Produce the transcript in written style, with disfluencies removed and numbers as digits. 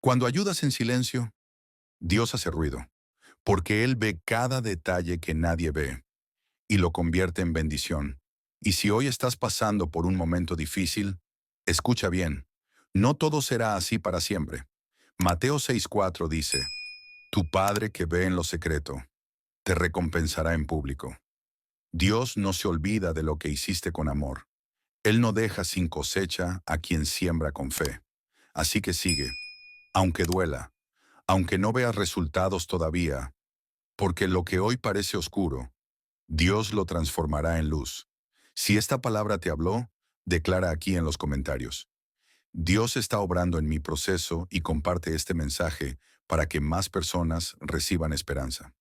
Cuando ayudas en silencio, Dios hace ruido, porque Él ve cada detalle que nadie ve y lo convierte en bendición. Y si hoy estás pasando por un momento difícil, escucha bien, no todo será así para siempre. Mateo 6:4 dice, Tu Padre que ve en lo secreto, te recompensará en público. Dios no se olvida de lo que hiciste con amor. Él no deja sin cosecha a quien siembra con fe. Así que sigue, aunque duela, aunque no veas resultados todavía, porque lo que hoy parece oscuro, Dios lo transformará en luz. Si esta palabra te habló, declara aquí en los comentarios. Dios está obrando en mi proceso y comparte este mensaje para que más personas reciban esperanza.